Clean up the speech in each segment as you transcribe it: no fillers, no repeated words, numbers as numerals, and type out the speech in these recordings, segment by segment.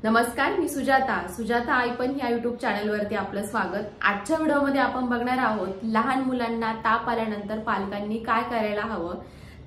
नमस्कार, मी सुजाता आयपन या युट्यूब चॅनलवरती आपलं स्वागत। आजच्या व्हिडिओमध्ये आपण बघणार आहोत लहान मुलांना ताप आल्यानंतर पालकांनी काय करायला हवं,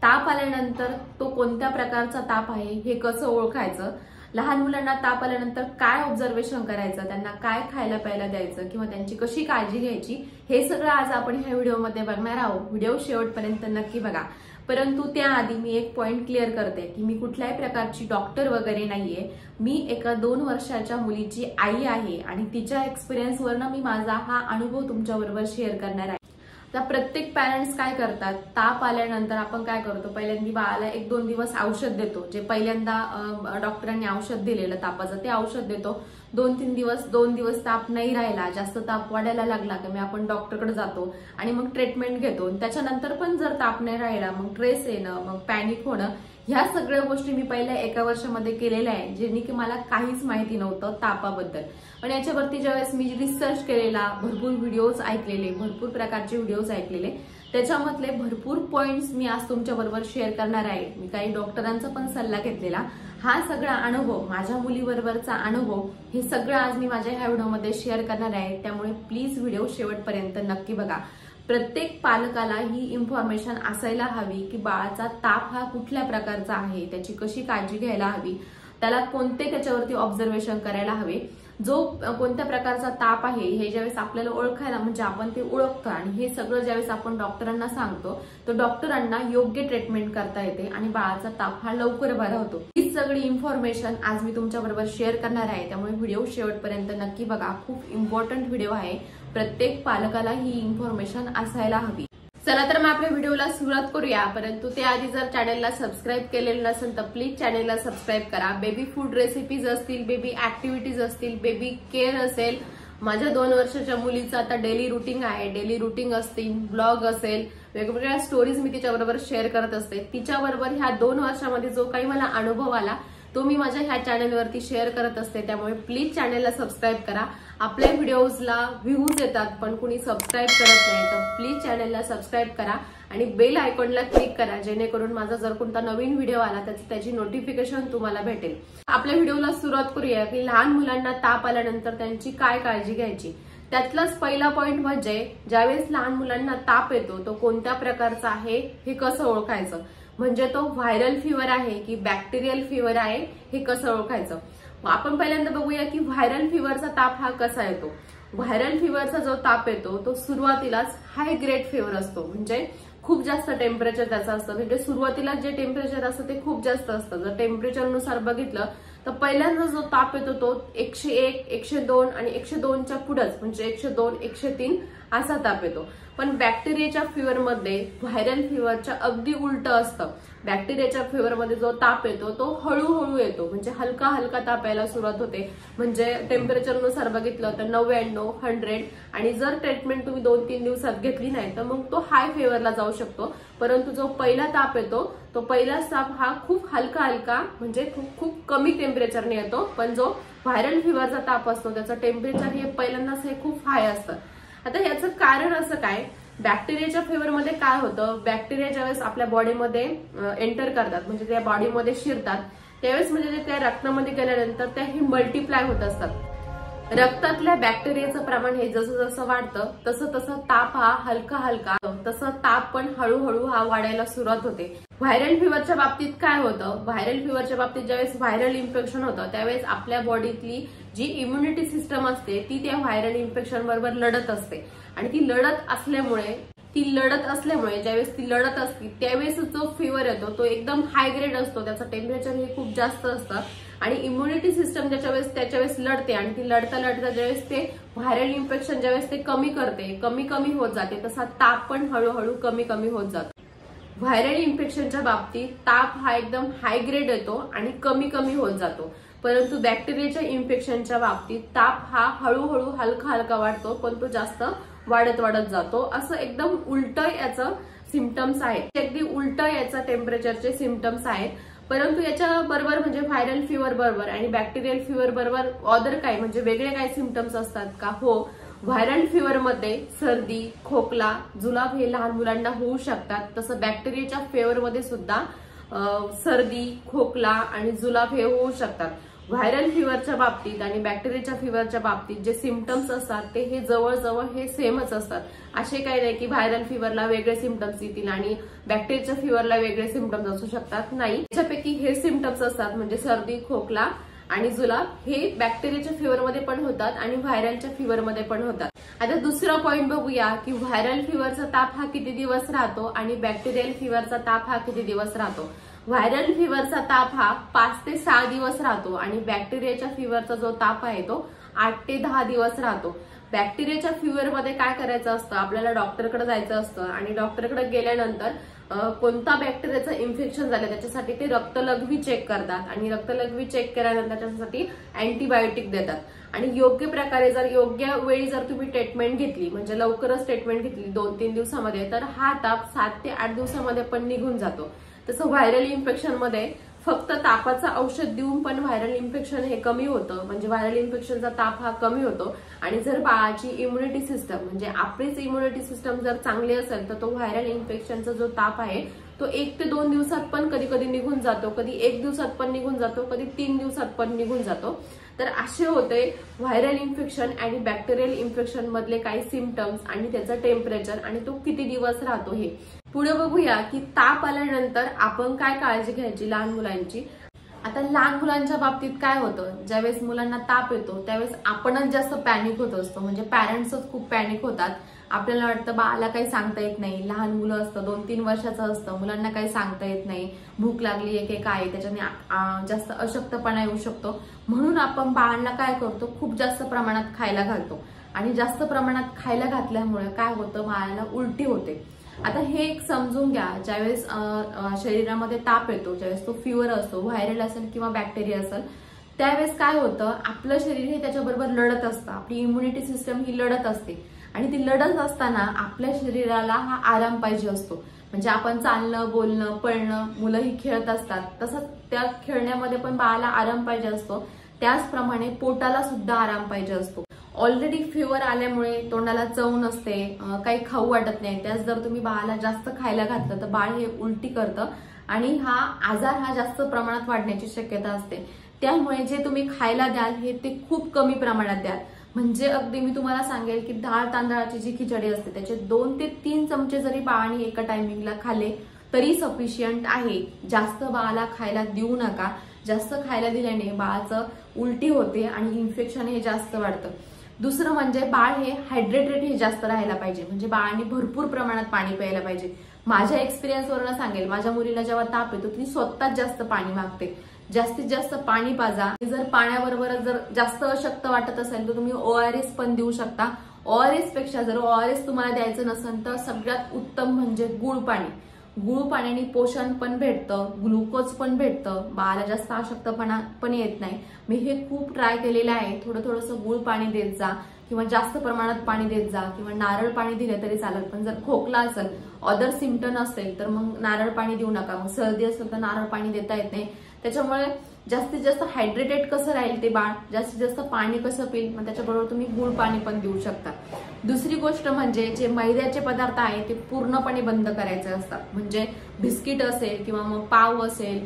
ताप आल्यानंतर तो कोणत्या प्रकारचा ताप आहे हे कसं ओळखायचं, लहान मुलांना ताप आल्यानंतर काय ऑब्झर्वेशन करायचं, त्यांना काय खायला प्यायला द्यायचं किंवा त्यांची कशी काळजी घ्यायची, हे सगळं आज आपण ह्या व्हिडिओमध्ये बघणार आहोत। व्हिडिओ शेवटपर्यंत नक्की बघा। परंतु त्याआधी मी एक पॉइंट क्लिअर करते की मी कुठल्याही प्रकारची डॉक्टर वगैरे नाहीये। मी एका 2 वर्षाच्या मुलीची आई आहे आणि तिच्या एक्सपिरियन्सवरनं मी माझा हा अनुभव तुमच्याबरोबर शेअर करणार आहे। तर प्रत्येक पॅरेंट्स काय करतात, ताप आल्यानंतर आपण काय करतो, पहिल्यांदा बाळाला 1-2 दिवस औषध देतो, जे पहिल्यांदा डॉक्टरांनी औषध दिलेलं तापाचं ते औषध देतो। 2-3 दिवस ताप नाही राहिला, जास्त ताप वाढायला लागला की मग आपण डॉक्टरकडे जातो आणि मग ट्रीटमेंट घेतो। त्याच्यानंतर पण जर ताप नाही राहिला, मग ट्रेस येणं, मग पॅनिक होणं, ह्या सगळ्या गोष्टी मी पहिल्या 1 वर्षामध्ये केलेल्या आहे, जेणे की मला काहीच माहिती नव्हतं तापाबद्दल। पण याच्यावरती ज्यावेळेस मी रिसर्च केलेला, भरपूर व्हिडिओज ऐकलेले, भरपूर प्रकारचे व्हिडिओज ऐकलेले, त्याच्यामधले भरपूर पॉइंट्स मी आज तुमच्या बरोबर शेअर करणार आहे। मी काही डॉक्टरांचा पण सल्ला घेतलेला, हा सगळा अनुभव, माझ्या मुलीबरोबरचा अनुभव, हे सगळं आज मी माझ्या ह्या व्हिडिओमध्ये शेअर करणार आहे। त्यामुळे प्लीज व्हिडिओ शेवटपर्यंत नक्की बघा। प्रत्येक पालकाला ही इन्फॉर्मेशन असायला हवी की बाळाचा ताप हा कुठल्या प्रकारचा आहे, त्याची कशी काळजी घ्यायला हवी, त्याला कोणते त्याच्यावरती ऑब्झर्वेशन करायला हवे, जो कोणत्या प्रकारचा ताप आहे हे ज्यावेळेस आपल्याला ओळखायला, म्हणजे आपण ते ओळखतो आणि हे सगळं ज्यावेळेस आपण डॉक्टरांना सांगतो तर डॉक्टरांना योग्य ट्रीटमेंट करता येते आणि बाळाचा ताप हा लवकर बरा होतो। ही सगळी इन्फॉर्मेशन आज मी तुमच्याबरोबर शेअर करणार आहे, त्यामुळे व्हिडिओ शेवटपर्यंत नक्की बघा। खूप इम्पॉर्टंट व्हिडिओ आहे, प्रत्येक पालकाला ही इन्फॉर्मेशन असायला हवी। चला तर मग आपल्या व्हिडिओला सुरुवात करूया। परंतु त्याआधी जर चॅनलला सबस्क्राईब केलेलं नसेल तर प्लीज चॅनलला सबस्क्राईब करा। बेबी फूड रेसिपीज असतील, बेबी ऍक्टिव्हिटीज असतील, बेबी केअर असेल, माझ्या 2 वर्षाच्या मुलीचं आता डेली रुटीन आहे, डेली रुटीन असतील, ब्लॉग असेल, वेगवेगळ्या स्टोरीज मी तिच्याबरोबर शेअर करत असते। तिच्याबरोबर ह्या 2 वर्षामध्ये जो काही मला अनुभव आला तो मी माझ्या ह्या चॅनलवरती शेअर करत असते, त्यामुळे प्लीज चॅनलला सबस्क्राईब करा। आपल्या व्हिडिओजला व्ह्यूज येतात पण कुणी सबस्क्राईब करत नाही, तर प्लीज चॅनलला सबस्क्राईब करा आणि बेल आयकॉनला क्लिक करा, जेणेकरून माझा जर कोणता नवीन व्हिडिओ आला त्याची नोटिफिकेशन तुम्हाला भेटेल। आपल्या व्हिडिओला सुरुवात करूया की लहान मुलांना ताप आल्यानंतर त्यांची काय काळजी घ्यायची। त्यातलाच पहिला पॉइंट म्हणजे ज्यावेळेस लहान मुलांना ताप येतो तो कोणत्या प्रकारचा आहे हे कसं ओळखायचं, म्हणजे तो व्हायरल फीवर आहे की बॅक्टेरियल फीवर आहे हे कसं ओळखायचं। आपण पहिल्यांदा बघूया की व्हायरल फीवरचा ताप हा कसा येतो। व्हायरल फीवरचा जो ताप येतो तो सुरुवातीलाच हाय ग्रेड फीवर असतो, म्हणजे खूप जास्त टेम्परेचर त्याचं असतं, म्हणजे सुरुवातीला जे टेम्परेचर असतं ते खूप जास्त असतं। जर टेम्परेचरनुसार बघितलं तर पहिल्यांदा जो ताप येतो तो 101, 102 आणि 102च्या पुढेच, म्हणजे 102, 103 असा ताप येतो। पण बॅक्टेरियाच्या फीवरमध्ये व्हायरल फीवरच्या अगदी उलट असतं। बॅक्टेरियाच्या फीवरमध्ये जो ताप येतो तो हळूहळू येतो, म्हणजे हलका हलका ताप यायला सुरुवात होते, म्हणजे टेम्परेचरनुसार बघितलं तर 99, 100 आणि जर ट्रीटमेंट तुम्ही 2-3 दिवसात घेतली नाही तर मग तो हाय फीवरला जाऊ शकतो। परंतु जो पहिला ताप येतो तो पहिला ताप हा खूप हलका म्हणजे खूप कमी टेम्परेचरने येतो, पण जो व्हायरल फीवरचा ताप असतो त्याचं टेम्परेचर हे पहिल्यांदाच हे खूप हाय असतं। आता याचं कारण असं काय, बॅक्टेरियाच्या फीवरमध्ये काय होतं, बॅक्टेरिया ज्यावेळेस आपल्या बॉडीमध्ये एंटर करतात, म्हणजे त्या बॉडीमध्ये शिरतात, त्यावेळेस म्हणजे त्या रक्तामध्ये गेल्यानंतर त्या ही मल्टिप्लाय होत असतात। रक्तातल्या बॅक्टेरियाचं प्रमाण हे जसं जसं वाढतं तसं ताप हा हलका तसं ताप पण हळूहळू हा वाढायला सुरुवात होते। व्हायरल फीवरच्या बाबतीत काय होतं, व्हायरल फीवरच्या बाबतीत ज्यावेळेस व्हायरल इन्फेक्शन होतं त्यावेळेस आपल्या बॉडीतली जी इम्युनिटी सिस्टम असते ती त्या व्हायरल इन्फेक्शन बरोबर लढत असते आणि ती लढत असल्यामुळे ज्यावेळेस ती लढत असते त्यावेळेस जो फीवर येतो तो एकदम हाय ग्रेड असतो, त्याचं टेम्परेचर हे खूप जास्त असतं आणि इम्युनिटी सिस्टम त्याच्यावेळेस लढते आणि ती लढता ज्यावेळेस ते व्हायरल इन्फेक्शन ज्यावेळेस ते कमी होत जाते, तसा ताप पण हळूहळू कमी होत जातो। व्हायरल इन्फेक्शनच्या बाबतीत ताप हा एकदम हाय ग्रेड येतो आणि कमी होत जातो, परंतु बॅक्टेरियाच्या इन्फेक्शनच्या बाबतीत ताप हा हळूहळू हलका वाढतो, पण तो जास्त वाढत जातो। असं एकदम उलट याचं सिम्पटम्स आहेत, अगदी उलट याचा टेम्परेचरचे सिम्पटम्स आहेत। परंतु याच्या बरोबर म्हणजे व्हायरल फीवर बरोबर आणि बॅक्टेरियल फीवर बरोबर अदर काय म्हणजे वेगळे काय सिम्पटम्स असतात का, हो, व्हायरल फीवरमध्ये सर्दी, खोकला, जुलाब हे लहान मुलांना होऊ शकतात। तसं बॅक्टेरियाच्या फीवरमध्ये सुद्धा सर्दी, खोकला आणि जुलाब हे होऊ शकतात। व्हायरल फिवरच्या बाबतीत आणि बॅक्टेरियाच्या फिवरच्या बाबतीत जे सिम्पटम्स असतात ते हे जवळजवळ हे सेमच असतात. असे काही नाही की व्हायरल फिवरला वेगळे सिम्पटम्स येतील आणि बॅक्टेरियाच्या फिवरला वेगळे सिम्पटम्स असू शकतात. नाही, त्याच्यापैकी हे सिम्पटम्स असतात म्हणजे सर्दी, खोकला आणि जुलाब हे बॅक्टेरियाच्या फिवरमध्ये पण होतात आणि व्हायरलच्या फिवरमध्ये पण होतात. आता दुसरा पॉइंट बघूया की व्हायरल फिवरचा ताप हा किती दिवस राहतो आणि बॅक्टेरियल फिवरचा ताप हा किती दिवस राहतो. व्हायरल फिवरचा ताप हा 5 ते 6 दिवस राहतो आणि बॅक्टेरियाच्या फिवरचा जो ताप आहे तो 8 ते 10 दिवस राहतो. बॅक्टेरियाच्या फिवरमध्ये काय करायचं असतं, आपल्याला डॉक्टरकडे जायचं असतं आणि डॉक्टरकडे गेल्यानंतर कोणता बॅक्टेरियाचं इन्फेक्शन झालं त्याच्यासाठी ते रक्तलघवी चेक करतात आणि रक्तलघवी चेक केल्यानंतर त्याच्यासाठी अँटीबायोटिक देतात आणि योग्य प्रकारे जर योग्य वेळी जर तुम्ही ट्रीटमेंट घेतली म्हणजे लवकरच ट्रीटमेंट घेतली 2-3 दिवसामध्ये तर हा ताप 7 ते 8 दिवसामध्ये पण निघून जातो. तसं व्हायरल इन्फेक्शन मध्ये फक्त तापाचं औषध देऊन पण व्हायरल इन्फेक्शन हे कमी होतं म्हणजे व्हायरल इन्फेक्शनचा ताप हा कमी होतो आणि जर बाळाची इम्युनिटी सिस्टम म्हणजे आपलीच इम्युनिटी सिस्टम जर चांगली असेल तर तो व्हायरल इन्फेक्शनचा जो ताप आहे तो 1 ते 2 दिवसात पण कधी कधी निघून जातो, कधी 1 दिवसात पण निघून जातो, कधी 3 दिवसात पण निघून जातो. तर असे होते व्हायरल इन्फेक्शन आणि बॅक्टेरियल इन्फेक्शन मधले काही सिम्पटम्स आणि त्याचं टेम्परेचर आणि तो किती दिवस राहतो. हे पुढे बघूया की ताप आल्यानंतर आपण काय काळजी घ्यायची लहान मुलांची. आता लहान मुलांच्या बाबतीत काय होतं, ज्यावेळेस मुलांना ताप येतो त्यावेळेस आपणच जास्त पॅनिक होत असतो म्हणजे पॅरेंट्सच खूप पॅनिक होतात. आपल्याला वाटतं बाळाला काही सांगता येत नाही, लहान मुलं असतं 2-3 वर्षाचं असतं, मुलांना काही सांगता येत नाही, भूक लागली आहे की काय, त्याच्याने जास्त अशक्तपणा येऊ शकतो म्हणून आपण बाळांना काय करतो खूप जास्त प्रमाणात खायला घालतो आणि जास्त प्रमाणात खायला घातल्यामुळे काय होतं बाळाला उलटी होते. आता हे एक समजून घ्या, ज्यावेळेस शरीरामध्ये ताप येतो ज्यावेळेस तो फिवर असतो व्हायरल असेल किंवा बॅक्टेरिया असेल त्यावेळेस काय होतं आपलं शरीर हे त्याच्याबरोबर लढत असतं, आपली इम्युनिटी सिस्टम ही लढत असते आणि ती लढत असताना आपल्या शरीराला हा आराम पाहिजे असतो. म्हणजे आपण चालणं, बोलणं, पळणं, मुलंही खेळत असतात तसंच त्या खेळण्यामध्ये पण बाळाला आराम पाहिजे असतो. त्याचप्रमाणे पोटाला सुद्धा आराम पाहिजे असतो. ऑलरेडी फिवर आल्यामुळे तोंडाला चव नसते, काही खाऊ वाटत नाही, त्याच जर तुम्ही बाळाला जास्त खायला घातलं तर बाळ हे उलटी करतं आणि हा आजार हा जास्त प्रमाणात वाढण्याची शक्यता असते. त्यामुळे जे तुम्ही खायला द्याल हे ते खूप कमी प्रमाणात द्याल. म्हणजे अगदी मी तुम्हाला सांगेल की डाळ तांदळाची जी खिचडी असते त्याचे 2 ते 3 चमचे जरी बाळाने एका टायमिंगला खाल्ले तरी सफिशियंट आहे. जास्त बाळाला खायला देऊ नका. जास्त खायला दिल्याने बाळाचं उलटी होते आणि इन्फेक्शन हे जास्त वाढतं. दुसरं म्हणजे बाळ हे हायड्रेटेड हे जास्त राहायला पाहिजे म्हणजे बाळाने भरपूर प्रमाणात पाणी प्यायला पाहिजे. माझ्या एक्सपिरियन्सवरून सांगेल, माझ्या मुलीला जेव्हा ताप येतो ती स्वतःच जास्त पाणी मागते. जास्तीत जास्त पाणी पाजा. जर पाण्याबरोबर जर जास्त अशक्त वाटत असेल तर तुम्ही ORS पण देऊ शकता. ORS पेक्षा जर ORS तुम्हाला द्यायचं नसेल तर सगळ्यात उत्तम म्हणजे गुळ पाणी. गुळ पाण्याने पोषण पण भेटतं, ग्लुकोज पण भेटतं, बाळाला जास्त अशक्तपणा पण येत नाही. मी हे खूप ट्राय केलेलं आहे. थोडंसं गुळ पाणी देत जा किंवा जास्त प्रमाणात पाणी देत जा किंवा नारळ पाणी दिले तरी चालेल. पण जर खोकला असेल, अदर सिम्पटम असेल तर मग नारळ पाणी देऊ नका. मग सर्दी असेल तर नारळ पाणी देता येत नाही. त्याच्यामुळे जास्तीत जास्त हायड्रेटेड कसं राहील ते बाळ, जास्तीत जास्त पाणी कसं पिईल, मग त्याच्याबरोबर तुम्ही गुळ पाणी पण देऊ शकता. दुसरी गोष्ट म्हणजे जे मैद्याचे पदार्थ आहे ते पूर्णपणे बंद करायचे असतात. म्हणजे बिस्किट असेल किंवा मग पाव असेल,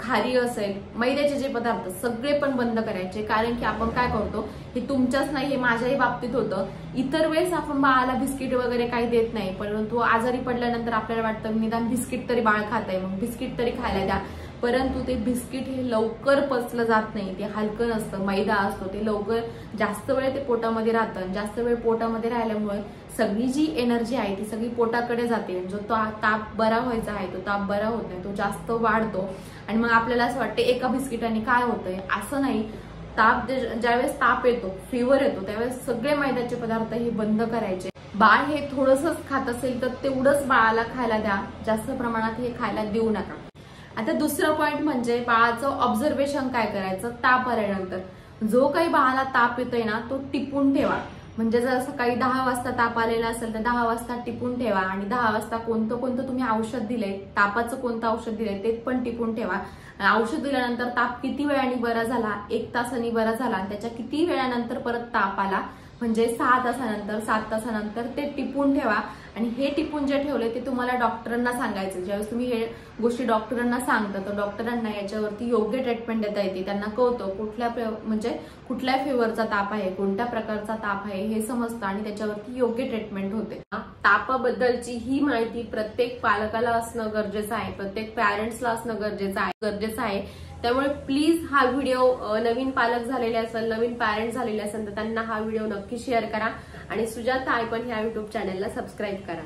खारी असेल, मैद्याचे जे पदार्थ सगळे पण बंद करायचे. कारण की आपण काय करतो, हे तुमच्याच नाही हे माझ्याही बाबतीत होतं, इतर वेळेस आपण बाळाला बिस्किट वगैरे काही देत नाही, परंतु आजारी पडल्यानंतर आपल्याला वाटतं निदान बिस्किट तरी बाळ खात आहे, मग बिस्किट तरी खायला द्या. परंतु ते बिस्किट हे लवकर पचलं जात नाही, ते हलकं नसतं, मैदा असतो, ते लवकर जास्त वेळ ते पोटामध्ये राहतं. जास्त वेळ पोटामध्ये राहिल्यामुळे सगळी जी एनर्जी आहे ती सगळी पोटाकडे जाते. जो तो ताप बरा व्हायचा आहे तो ताप बरा होत नाही, तो जास्त वाढतो आणि मग आपल्याला असं वाटतं एका बिस्किटाने काय होतंय. असं नाही. ताप ज्यावेळेस ताप येतो, फिवर येतो, त्यावेळेस सगळे मैद्याचे पदार्थ हे बंद करायचे. बाळ हे थोडंसंच खात असेल तर तेवढंच बाळाला खायला द्या, जास्त प्रमाणात हे खायला देऊ नका. आता दुसरं पॉइंट म्हणजे बाळाचं ऑब्झर्वेशन काय करायचं ताप आल्यानंतर. जो काही बाळाला ताप येतोय ना तो टिपून ठेवा. म्हणजे जर सकाळी 10 वाजता ताप आलेला असेल तर 10 वाजता टिपून ठेवा आणि 10 वाजता कोणतं तुम्ही औषध दिलंय, तापाचं कोणतं औषध दिलंय ते पण टिपून ठेवा. औषध दिल्यानंतर ताप किती वेळाने बरा झाला, 1 तासाने बरा झाला, त्याच्या किती वेळानंतर परत ताप आला म्हणजे 6 तासानंतर 7 तासानंतर ते टिपून ठेवा आणि हे टिपून जे ठेवले ते तुम्हाला डॉक्टरांना सांगायचं. ज्यावेळेस तुम्ही हे गोष्टी डॉक्टरांना सांगता तर डॉक्टरांना याच्यावरती योग्य ट्रीटमेंट देता येते. त्यांना कळतं कुठल्या फेवरचा ताप आहे, कोणत्या प्रकारचा ताप आहे हे समजतं आणि त्याच्यावरती योग्य ट्रीटमेंट होते. तापाबद्दलची ही माहिती प्रत्येक पालकाला असणं गरजेचं आहे, प्रत्येक पॅरेंट्सला असणं गरजेचं आहे. त्यामुळे प्लीज हा व्हिडिओ नवीन पालक झालेले असेल, नवीन पॅरेंट झालेले असेल तर त्यांना हा व्हिडिओ नक्की शेअर करा आणि सुजाता आयपन ह्या युट्यूब चॅनलला सबस्क्राईब करा.